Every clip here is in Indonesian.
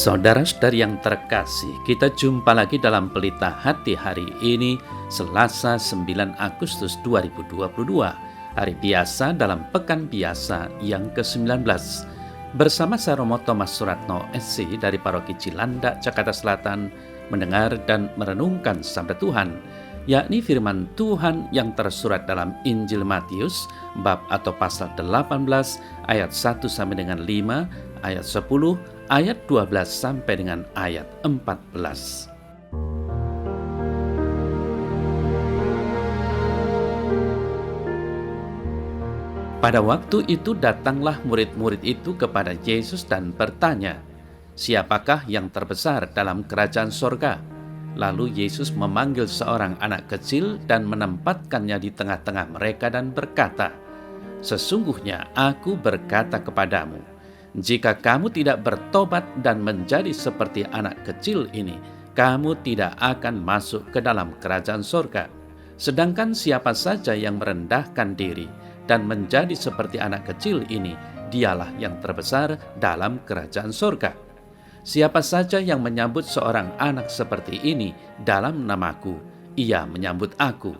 Saudara-saudari yang terkasih, kita jumpa lagi dalam Pelita Hati hari ini, Selasa 9 Agustus 2022, hari biasa dalam Pekan Biasa yang ke-19. Bersama saya Romo Thomas Suratno SC dari Paroki Cilandak, Jakarta Selatan, mendengar dan merenungkan sabda Tuhan, yakni firman Tuhan yang tersurat dalam Injil Matius, bab atau pasal 18, ayat 1 sampai dengan 5, ayat 10, ayat 12 sampai dengan ayat 14. Pada waktu itu datanglah murid-murid itu kepada Yesus dan bertanya, "Siapakah yang terbesar dalam kerajaan sorga?" Lalu Yesus memanggil seorang anak kecil dan menempatkannya di tengah-tengah mereka dan berkata, "Sesungguhnya aku berkata kepadamu, jika kamu tidak bertobat dan menjadi seperti anak kecil ini, kamu tidak akan masuk ke dalam kerajaan sorga. Sedangkan siapa saja yang merendahkan diri dan menjadi seperti anak kecil ini, dialah yang terbesar dalam kerajaan sorga. Siapa saja yang menyambut seorang anak seperti ini dalam namaku, ia menyambut aku.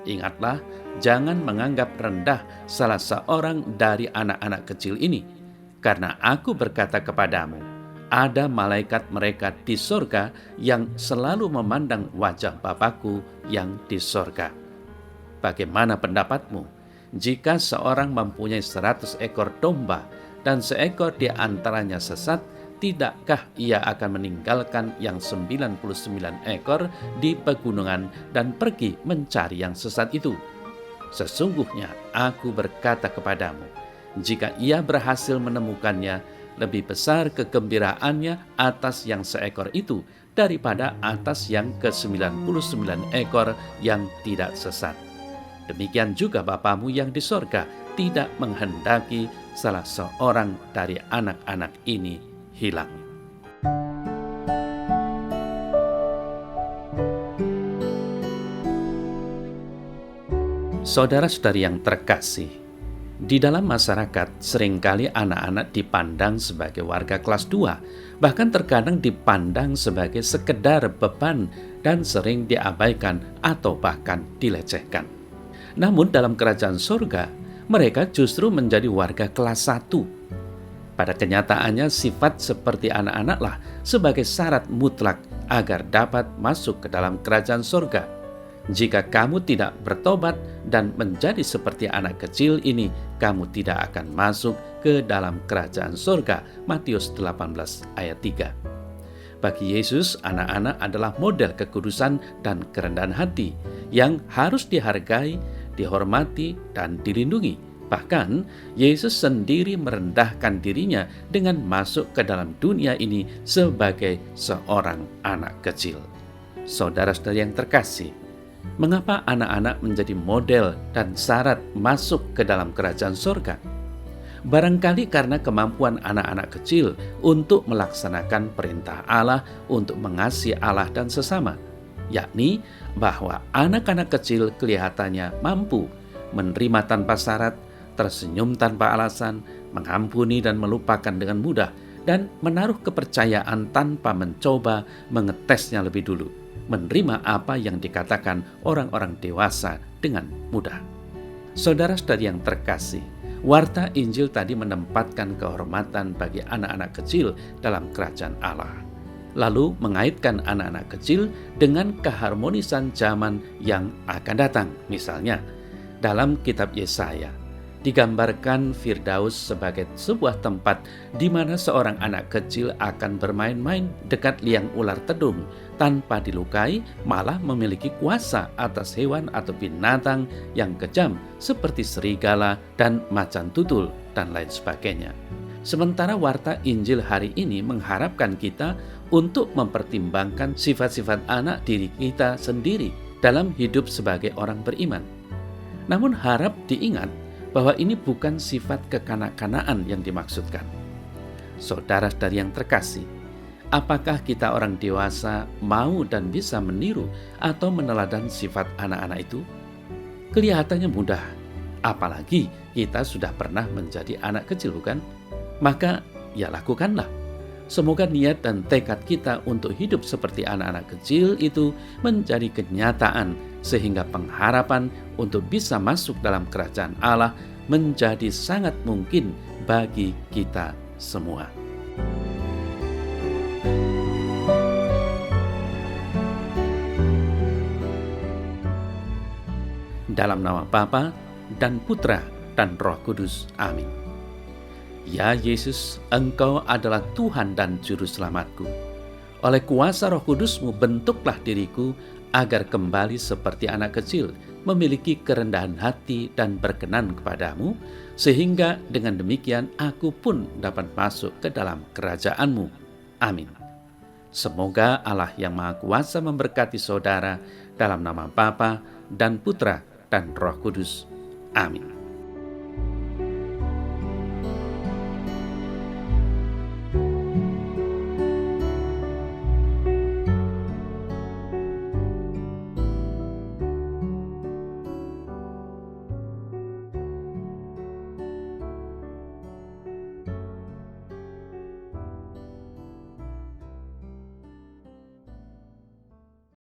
Ingatlah, jangan menganggap rendah salah seorang dari anak-anak kecil ini, karena aku berkata kepadamu, ada malaikat mereka di sorga yang selalu memandang wajah Bapakku yang di sorga. Bagaimana pendapatmu? Jika seorang mempunyai 100 ekor domba dan seekor di antaranya sesat, tidakkah ia akan meninggalkan yang 99 ekor di pegunungan dan pergi mencari yang sesat itu? Sesungguhnya aku berkata kepadamu, jika ia berhasil menemukannya, lebih besar kegembiraannya atas yang seekor itu daripada atas yang ke-99 ekor yang tidak sesat. Demikian juga Bapamu yang di sorga tidak menghendaki salah seorang dari anak-anak ini hilang." Saudara-saudari yang terkasih, di dalam masyarakat seringkali anak-anak dipandang sebagai warga kelas 2, bahkan terkadang dipandang sebagai sekedar beban dan sering diabaikan atau bahkan dilecehkan. Namun dalam kerajaan surga, mereka justru menjadi warga kelas 1. Pada kenyataannya sifat seperti anak-anaklah sebagai syarat mutlak agar dapat masuk ke dalam kerajaan surga. Jika kamu tidak bertobat dan menjadi seperti anak kecil ini, kamu tidak akan masuk ke dalam kerajaan surga. Matius 18 ayat 3. Bagi Yesus, anak-anak adalah model kekudusan dan kerendahan hati yang harus dihargai, dihormati, dan dilindungi. Bahkan, Yesus sendiri merendahkan dirinya dengan masuk ke dalam dunia ini sebagai seorang anak kecil. Saudara-saudari yang terkasih, mengapa anak-anak menjadi model dan syarat masuk ke dalam kerajaan surga? Barangkali karena kemampuan anak-anak kecil untuk melaksanakan perintah Allah untuk mengasihi Allah dan sesama, yakni bahwa anak-anak kecil kelihatannya mampu menerima tanpa syarat, tersenyum tanpa alasan, mengampuni dan melupakan dengan mudah, dan menaruh kepercayaan tanpa mencoba mengetesnya lebih dulu, menerima apa yang dikatakan orang-orang dewasa dengan mudah. Saudara-saudari yang terkasih, warta Injil tadi menempatkan kehormatan bagi anak-anak kecil dalam kerajaan Allah, lalu mengaitkan anak-anak kecil dengan keharmonisan zaman yang akan datang. Misalnya, dalam kitab Yesaya, digambarkan Firdaus sebagai sebuah tempat di mana seorang anak kecil akan bermain-main dekat liang ular tedung tanpa dilukai, malah memiliki kuasa atas hewan atau binatang yang kejam seperti serigala dan macan tutul dan lain sebagainya. Sementara warta Injil hari ini mengharapkan kita untuk mempertimbangkan sifat-sifat anak diri kita sendiri dalam hidup sebagai orang beriman. Namun harap diingat bahwa ini bukan sifat kekanak-kanaan yang dimaksudkan. Saudara-saudari yang terkasih, apakah kita orang dewasa mau dan bisa meniru atau meneladan sifat anak-anak itu? Kelihatannya mudah, apalagi kita sudah pernah menjadi anak kecil, bukan? Maka ya lakukanlah. Semoga niat dan tekad kita untuk hidup seperti anak-anak kecil itu menjadi kenyataan, sehingga pengharapan untuk bisa masuk dalam kerajaan Allah menjadi sangat mungkin bagi kita semua. Dalam nama Bapa dan Putra dan Roh Kudus. Amin. Ya Yesus, Engkau adalah Tuhan dan Juru Selamatku. Oleh kuasa Roh Kudus-Mu bentuklah diriku agar kembali seperti anak kecil, memiliki kerendahan hati dan berkenan kepadamu, sehingga dengan demikian aku pun dapat masuk ke dalam kerajaan-Mu. Amin. Semoga Allah yang Maha Kuasa memberkati saudara dalam nama Bapa dan Putra dan Roh Kudus. Amin.